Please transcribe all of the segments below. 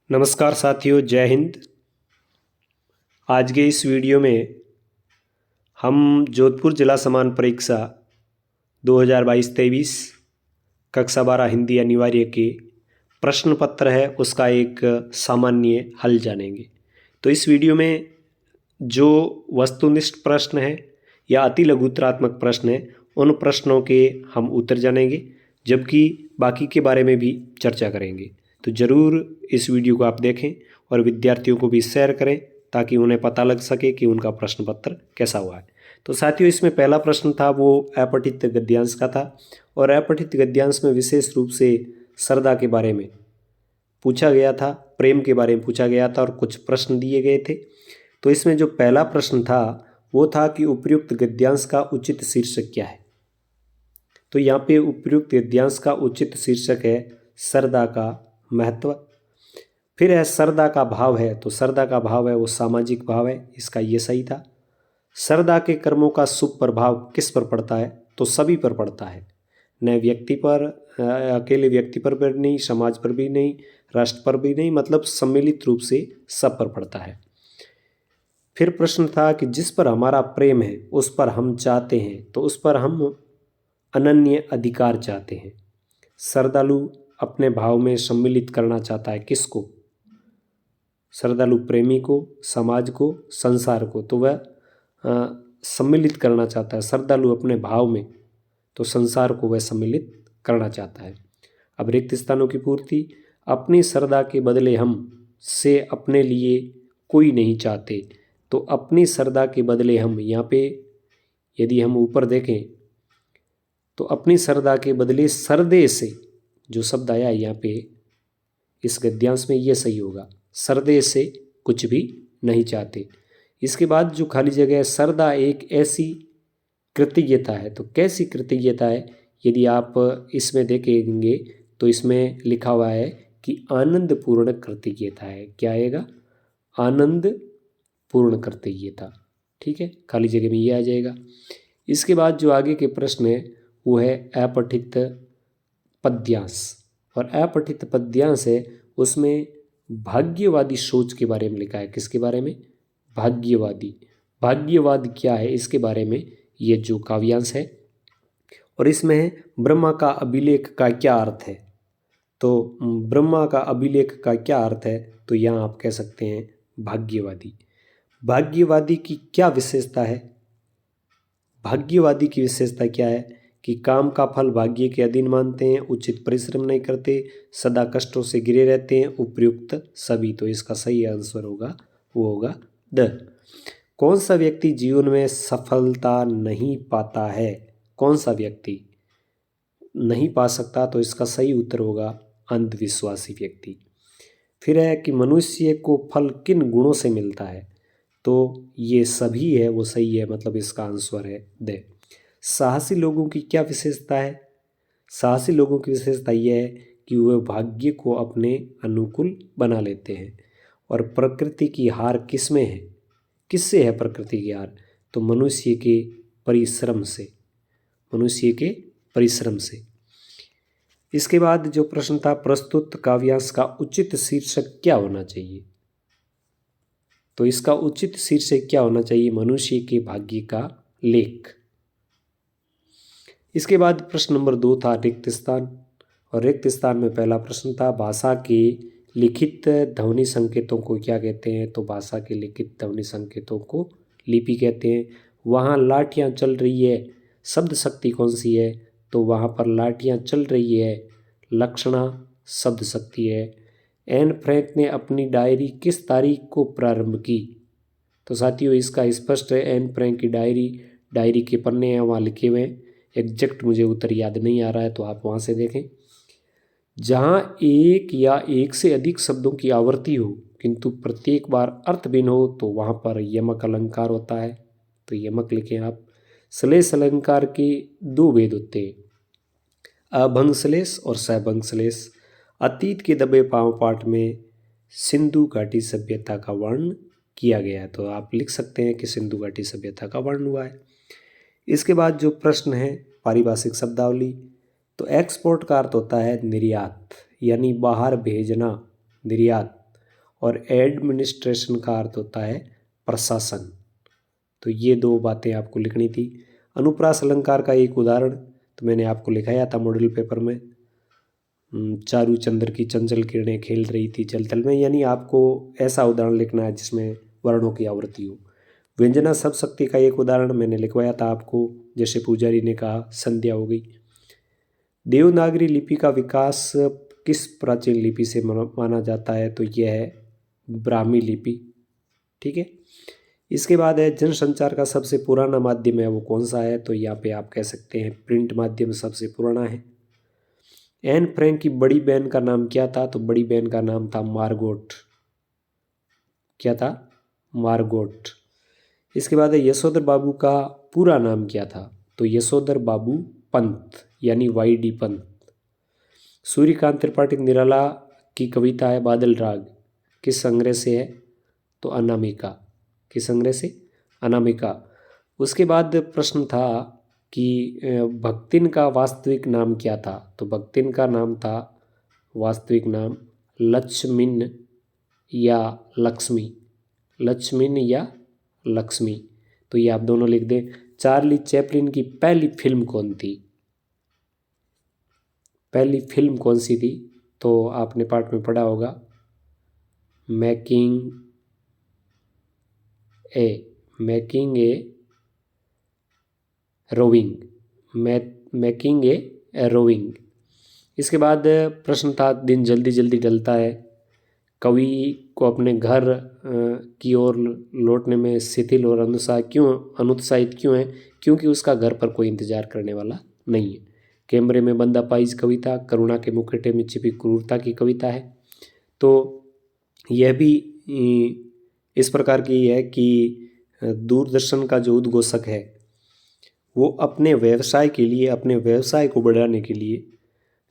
नमस्कार साथियों, जय हिंद। आज के इस वीडियो में हम जोधपुर जिला समान परीक्षा 2022-23 कक्षा 12 हिंदी अनिवार्य के प्रश्न पत्र है उसका एक सामान्य हल जानेंगे। तो इस वीडियो में जो वस्तुनिष्ठ प्रश्न है या अति लघुतरात्मक प्रश्न है उन प्रश्नों के हम उत्तर जानेंगे, जबकि बाकी के बारे में भी चर्चा करेंगे। तो ज़रूर इस वीडियो को आप देखें और विद्यार्थियों को भी शेयर करें ताकि उन्हें पता लग सके कि उनका प्रश्न पत्र कैसा हुआ है। तो साथियों, इसमें पहला प्रश्न था वो अपठित गद्यांश का था, और अपठित गद्यांश में विशेष रूप से सरदा के बारे में पूछा गया था, प्रेम के बारे में पूछा गया था और कुछ प्रश्न दिए गए थे। तो इसमें जो पहला प्रश्न था वो था कि उपर्युक्त गद्यांश का उचित शीर्षक क्या है। तो यहाँ पे उपर्युक्त गद्यांश का उचित शीर्षक है सरदा का महत्व। फिर है सरदा का भाव है, तो सरदा का भाव है वो सामाजिक भाव है, इसका ये सही था। सरदा के कर्मों का शुभ प्रभाव किस पर पड़ता है, तो सभी पर पड़ता है, न व्यक्ति पर, अकेले व्यक्ति पर भी नहीं, समाज पर भी नहीं, राष्ट्र पर भी नहीं, मतलब सम्मिलित रूप से सब पर पड़ता है। फिर प्रश्न था कि जिस पर हमारा प्रेम है उस पर हम चाहते हैं, तो उस पर हम अनन्य अधिकार चाहते हैं। श्रद्धालु अपने भाव में सम्मिलित करना चाहता है किसको? श्रद्धालु प्रेमी को, समाज को, संसार को, तो वह सम्मिलित करना चाहता है। श्रद्धालु अपने भाव में, तो संसार को वह सम्मिलित करना चाहता है। अब रिक्त स्थानों की पूर्ति, अपनी श्रद्धा के बदले हम से अपने लिए कोई नहीं चाहते, तो अपनी श्रद्धा के बदले हम, यहाँ पे यदि हम ऊपर देखें तो अपनी श्रद्धा के बदले सरदे से, जो शब्द आया यहाँ पे इस गद्यांश में ये सही होगा, सरदे से कुछ भी नहीं चाहते। इसके बाद जो खाली जगह है, सरदा एक ऐसी कृतज्ञता है, तो कैसी कृतज्ञता है? यदि आप इसमें देखेंगे तो इसमें लिखा हुआ है कि आनंद पूर्ण कृतज्ञता है। क्या आएगा? आनंद पूर्ण कृतज्ञता। ठीक है, खाली जगह में ये आ जाएगा। इसके बाद जो आगे के प्रश्न है वो है अपठित पद्यांश, और अपठित पद्यांश है उसमें भाग्यवादी सोच के बारे में लिखा है। किसके बारे में? भाग्यवादी। भाग्यवाद क्या है इसके बारे में ये जो काव्यांश है। और इसमें है ब्रह्मा का अभिलेख का क्या अर्थ है, तो ब्रह्मा का अभिलेख का क्या अर्थ है, तो यहाँ आप कह सकते हैं भाग्यवादी। भाग्यवादी की क्या विशेषता है? भाग्यवादी की विशेषता क्या है कि काम का फल भाग्य के अधीन मानते हैं, उचित परिश्रम नहीं करते, सदा कष्टों से घिरे रहते हैं, उपयुक्त सभी। तो इसका सही आंसर होगा वो होगा द। कौन सा व्यक्ति जीवन में सफलता नहीं पाता है? कौन सा व्यक्ति नहीं पा सकता? तो इसका सही उत्तर होगा अंधविश्वासी व्यक्ति। फिर है कि मनुष्य को फल किन गुणों से मिलता है, तो ये सभी है वो सही है, मतलब इसका आंसर है द। साहसी लोगों की क्या विशेषता है? साहसी लोगों की विशेषता यह है कि वह भाग्य को अपने अनुकूल बना लेते हैं। और प्रकृति की हार किस में है? किससे है प्रकृति की हार? तो मनुष्य के परिश्रम से, मनुष्य के परिश्रम से। इसके बाद जो प्रश्न था, प्रस्तुत काव्यांश का उचित शीर्षक क्या होना चाहिए, तो इसका उचित शीर्षक क्या होना चाहिए? मनुष्य के भाग्य का लेख। इसके बाद प्रश्न नंबर 2 था रिक्त स्थान, और रिक्त स्थान में पहला प्रश्न था भाषा के लिखित ध्वनि संकेतों को क्या कहते हैं, तो भाषा के लिखित ध्वनि संकेतों को लिपि कहते हैं। वहाँ लाठियाँ चल रही है, शब्द शक्ति कौन सी है, तो वहाँ पर लाठियाँ चल रही है, लक्षणा शब्द शक्ति है। एन फ्रैंक ने अपनी डायरी किस तारीख को प्रारंभ की, तो साथियों इसका स्पष्ट है, एन फ्रैंक की डायरी के पन्ने हैं वहाँ लिखे हुए हैं। एग्जैक्ट मुझे उत्तर याद नहीं आ रहा है तो आप वहाँ से देखें। जहाँ एक या एक से अधिक शब्दों की आवर्ती हो किंतु प्रत्येक बार अर्थ भिन्न हो, तो वहाँ पर यमक अलंकार होता है, तो यमक लिखें आप। श्लेष अलंकार के 2 भेद होते हैं, अभंग श्लेष और सभंग श्लेष। अतीत के दबे पाँव पाठ में सिंधु घाटी सभ्यता का वर्णन किया गया है, तो आप लिख सकते हैं कि सिंधु घाटी सभ्यता का वर्णन हुआ है। इसके बाद जो प्रश्न है पारिभाषिक शब्दावली, तो एक्सपोर्ट का अर्थ होता है निर्यात, यानी बाहर भेजना, निर्यात। और एडमिनिस्ट्रेशन का अर्थ होता है प्रशासन। तो ये दो बातें आपको लिखनी थी। अनुप्रास अलंकार का एक उदाहरण तो मैंने आपको लिखाया था मॉडल पेपर में, चारू चंद्र की चंचल किरणें खेल रही थी जल तल में, यानी आपको ऐसा उदाहरण लिखना है जिसमें वर्णों की आवृत्ति हो। व्यंजना सब शक्ति का एक उदाहरण मैंने लिखवाया था आपको, जैसे पुजारी ने कहा संध्या हो गई। देवनागरी लिपि का विकास किस प्राचीन लिपि से माना जाता है, तो यह है ब्राह्मी लिपि। ठीक है। इसके बाद है जनसंचार का सबसे पुराना माध्यम है वो कौन सा है, तो यहाँ पे आप कह सकते हैं प्रिंट माध्यम सबसे पुराना है। एन फ्रैंक की बड़ी बहन का नाम क्या था, तो बड़ी बहन का नाम था मार्गोट। क्या था? मार्गोट। इसके बाद है यशोधर बाबू का पूरा नाम क्या था, तो यशोधर बाबू पंत यानी वाई.डी. पंत। सूर्यकांत त्रिपाठी निराला की कविता है बादल राग, किस संग्रह से है, तो अनामिका। किस संग्रह से? अनामिका। उसके बाद प्रश्न था कि भक्तिन का वास्तविक नाम क्या था, तो भक्तिन का नाम था वास्तविक नाम लक्ष्मिन या लक्ष्मी। लक्ष्मिन या लक्ष्मी, तो ये आप दोनों लिख दें। चार्ली चैपलिन की पहली फिल्म कौन थी? पहली फिल्म कौन सी थी, तो आपने पाठ में पढ़ा होगा making a roving. Making a roving. इसके बाद प्रश्न था दिन जल्दी जल्दी ढलता है, कवि को अपने घर की ओर लौटने में शिथिल और अनुत्साहित क्यों है, क्योंकि उसका घर पर कोई इंतजार करने वाला नहीं है। कैमरे में बंदा पाइज कविता करुणा के मुखौटे में छिपी क्रूरता की कविता है। तो यह भी इस प्रकार की है कि दूरदर्शन का जो उद्घोषक है वो अपने व्यवसाय के लिए, अपने व्यवसाय को बढ़ाने के लिए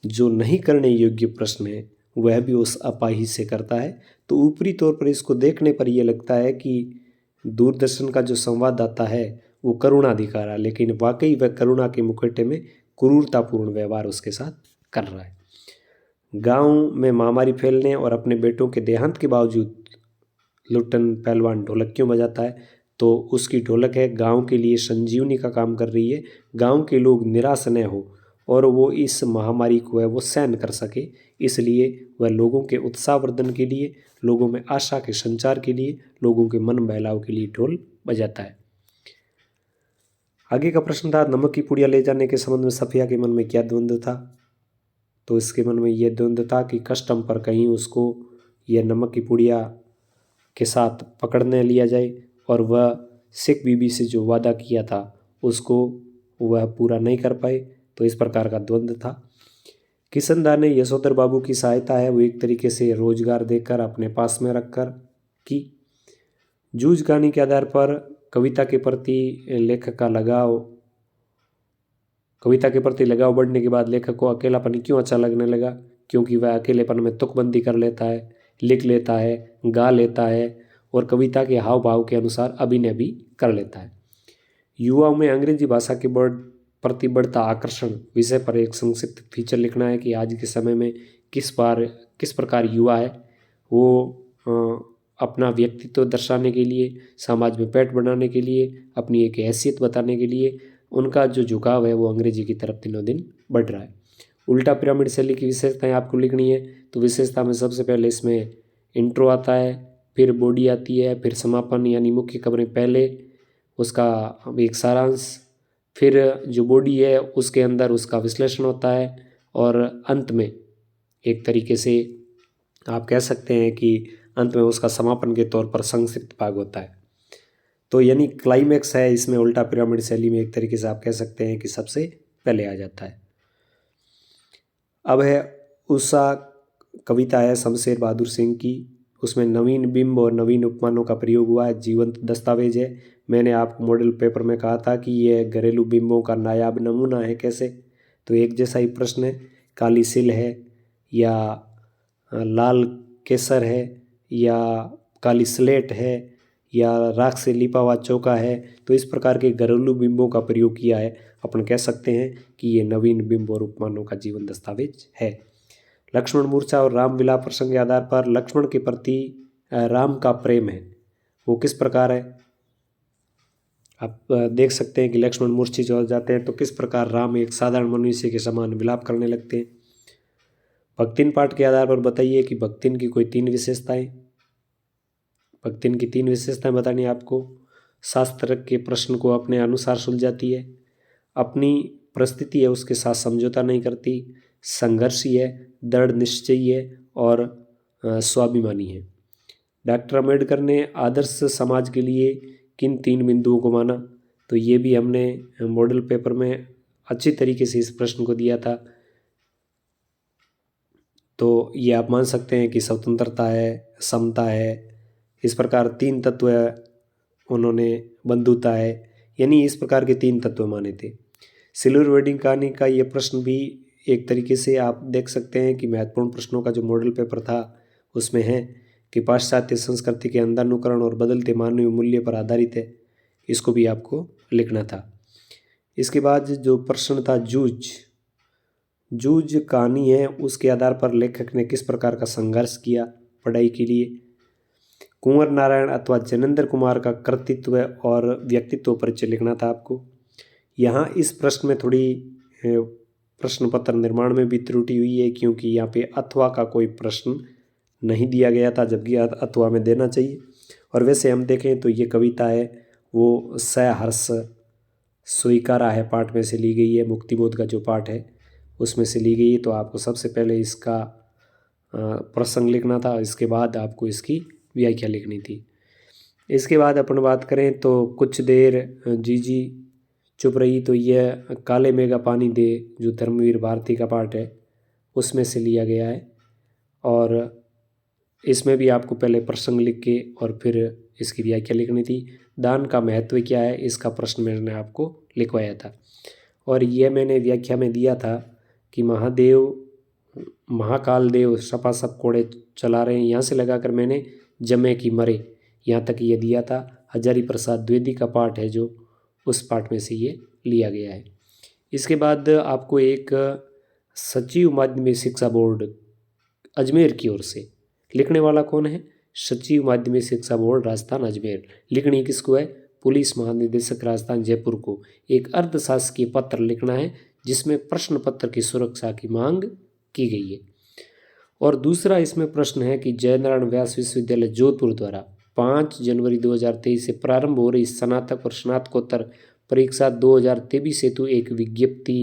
जो नहीं करने योग्य प्रश्न है वह भी उस अपाहिज से करता है। तो ऊपरी तौर पर इसको देखने पर यह लगता है कि दूरदर्शन का जो संवाददाता है वो करुणा दिखा रहा है, लेकिन वाकई वह करुणा के मुखौटे में क्रूरतापूर्ण व्यवहार उसके साथ कर रहा है। गांव में महामारी फैलने और अपने बेटों के देहांत के बावजूद लुट्टन पहलवान ढोलक क्यों बजाता है, तो उसकी ढोलक है गांव के लिए संजीवनी का काम कर रही है। गांव के लोग निराश न हो और वो इस महामारी को है वो सहन कर सके, इसलिए वह लोगों के उत्साहवर्धन के लिए, लोगों में आशा के संचार के लिए, लोगों के मन बहलाव के लिए ढोल बजाता है। आगे का प्रश्न था नमक की पुड़िया ले जाने के संबंध में सफिया के मन में क्या द्वंद्व था, तो इसके मन में यह द्वंद्व था कि कस्टम पर कहीं उसको यह नमक की पुड़िया के साथ पकड़ने लिया जाए और वह सिख बीबी से जो वादा किया था उसको वह पूरा नहीं कर पाए, तो इस प्रकार का द्वंद्व था। किशनदा ने यशोधर बाबू की सहायता है वो एक तरीके से रोजगार देकर अपने पास में रखकर की। जूझ कहानी के आधार पर कविता के प्रति लेखक का लगाव, कविता के प्रति लगाव बढ़ने के बाद लेखक को अकेलापन क्यों अच्छा लगने लगा, क्योंकि वह अकेलेपन में तुकबंदी कर लेता है, लिख लेता है, गा लेता है और कविता के हाव भाव के अनुसार अभिनय भी कर लेता है। युवाओं में अंग्रेजी भाषा के प्रति बढ़ता आकर्षण विषय पर एक संक्षिप्त फीचर लिखना है कि आज के समय में किस प्रकार युवा है वो अपना व्यक्तित्व दर्शाने के लिए, समाज में पैठ बनाने के लिए, अपनी एक हैसियत बताने के लिए उनका जो झुकाव है वो अंग्रेजी की तरफ दिनों दिन बढ़ रहा है। उल्टा पिरामिड शैली की विशेषताएं आपको लिखनी है, तो विशेषता में सबसे पहले इसमें इंट्रो आता है, फिर बॉडी आती है, फिर समापन यानी मुख्य खबरें पहले, उसका एक सारांश, फिर जो बॉडी है उसके अंदर उसका विश्लेषण होता है और अंत में एक तरीके से आप कह सकते हैं कि अंत में उसका समापन के तौर पर संक्षिप्त भाग होता है। तो यानी क्लाइमैक्स है इसमें उल्टा पिरामिड शैली में एक तरीके से आप कह सकते हैं कि सबसे पहले आ जाता है। अब है उषा कविता है शमशेर बहादुर सिंह की, उसमें नवीन बिंब और नवीन उपमानों का प्रयोग हुआ है, जीवंत दस्तावेज है। मैंने आपको मॉडल पेपर में कहा था कि यह घरेलू बिंबों का नायाब नमूना है। कैसे, तो एक जैसा ही प्रश्न है, काली सिल है या लाल केसर है या काली स्लेट है या राख से लिपा हुआ चौका है, तो इस प्रकार के घरेलू बिंबों का प्रयोग किया है। अपन कह सकते हैं कि ये नवीन बिंब और उपमानों का जीवन दस्तावेज है। लक्ष्मण मूर्छा और राम विलाप प्रसंग के आधार पर लक्ष्मण के प्रति राम का प्रेम है वो किस प्रकार है। आप देख सकते हैं कि लक्ष्मण मूर्छित हो जाते हैं तो किस प्रकार राम एक साधारण मनुष्य के समान विलाप करने लगते हैं। भक्तिन पाठ के आधार पर बताइए कि भक्तिन की कोई 3 विशेषताएं। भक्तिन की 3 विशेषताएं बतानी है आपको। शास्त्र के प्रश्न को अपने अनुसार सुलझाती है, अपनी परिस्थिति है उसके साथ समझौता नहीं करती, संघर्षी है, दृढ़ निश्चयी है और स्वाभिमानी है। डॉक्टर अम्बेडकर ने आदर्श समाज के लिए किन 3 बिंदुओं को माना, तो ये भी हमने मॉडल पेपर में अच्छी तरीके से इस प्रश्न को दिया था। तो ये आप मान सकते हैं कि स्वतंत्रता है, समता है, इस प्रकार 3 तत्व उन्होंने, बंधुता है, यानी इस प्रकार के 3 तत्व माने थे। सिल्वर वेडिंग कहानी का ये प्रश्न भी एक तरीके से आप देख सकते हैं कि महत्वपूर्ण प्रश्नों का जो मॉडल पेपर था उसमें है कि पाश्चात्य संस्कृति के अंधानुकरण और बदलते मानवीय मूल्य पर आधारित है, इसको भी आपको लिखना था। इसके बाद जो प्रश्न था जूझ कहानी है, उसके आधार पर लेखक ने किस प्रकार का संघर्ष किया पढ़ाई के लिए। कुंवर नारायण अथवा जनेंद्र कुमार का कृतित्व और व्यक्तित्व परिचय लिखना था आपको। यहाँ इस प्रश्न में थोड़ी प्रश्न पत्र निर्माण में भी त्रुटि हुई है, क्योंकि यहाँ पे अथवा का कोई प्रश्न नहीं दिया गया था, जबकि अथवा में देना चाहिए। और वैसे हम देखें तो ये कविता है वो सहर्ष स्वीकारा है पाठ में से ली गई है, मुक्तिबोध का जो पाठ है उसमें से ली गई है। तो आपको सबसे पहले इसका प्रसंग लिखना था, इसके बाद आपको इसकी व्याख्या लिखनी थी। इसके बाद अपन बात करें तो कुछ देर जीजी चुप रही, तो यह काले मेघा पानी दे जो धर्मवीर भारती का पाठ है उसमें से लिया गया है। और इसमें भी आपको पहले प्रसंग लिख के और फिर इसकी व्याख्या लिखनी थी। दान का महत्व क्या है, इसका प्रश्न मैंने आपको लिखवाया था। और यह मैंने व्याख्या में दिया था कि महाकाल देव सपासप कोड़े चला रहे हैं, यहाँ से लगाकर मैंने जमे की मरे यहाँ तक ये दिया था। हजारी प्रसाद द्विवेदी का पाठ है जो, उस पाठ में से ये लिया गया है। इसके बाद आपको एक सचिव माध्यमिक शिक्षा बोर्ड अजमेर की ओर से, लिखने वाला कौन है, सचिव माध्यमिक शिक्षा बोर्ड राजस्थान अजमेर, लिखनी किसको है, पुलिस महानिदेशक राजस्थान जयपुर को एक अर्धशासकीय पत्र लिखना है जिसमें प्रश्न पत्र की सुरक्षा की मांग की गई है। और दूसरा इसमें प्रश्न है कि जयनारायण व्यास विश्वविद्यालय जोधपुर द्वारा 5 जनवरी 2023 से प्रारंभ हो रही स्नातक और स्नातकोत्तर परीक्षा 2023 हेतु एक विज्ञप्ति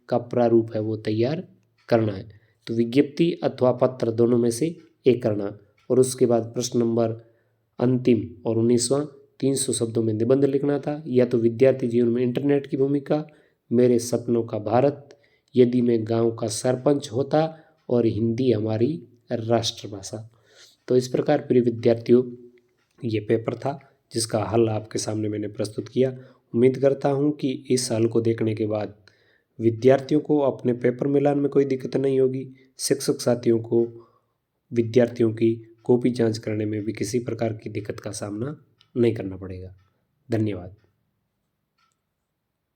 का प्रारूप है वो तैयार करना है। तो विज्ञप्ति अथवा पत्र दोनों में से एक करना। और उसके बाद प्रश्न नंबर अंतिम और 19वां 300 शब्दों में निबंध लिखना था, या तो विद्यार्थी जीवन में इंटरनेट की भूमिका, मेरे सपनों का भारत, यदि मैं गांव का सरपंच होता और हिंदी हमारी राष्ट्रभाषा। तो इस प्रकार प्रिय विद्यार्थियों ये पेपर था जिसका हल आपके सामने मैंने प्रस्तुत किया। उम्मीद करता हूँ कि इस हल को देखने के बाद विद्यार्थियों को अपने पेपर मिलान में कोई दिक्कत नहीं होगी, शिक्षक साथियों को विद्यार्थियों की कॉपी जांच करने में भी किसी प्रकार की दिक्कत का सामना नहीं करना पड़ेगा। धन्यवाद।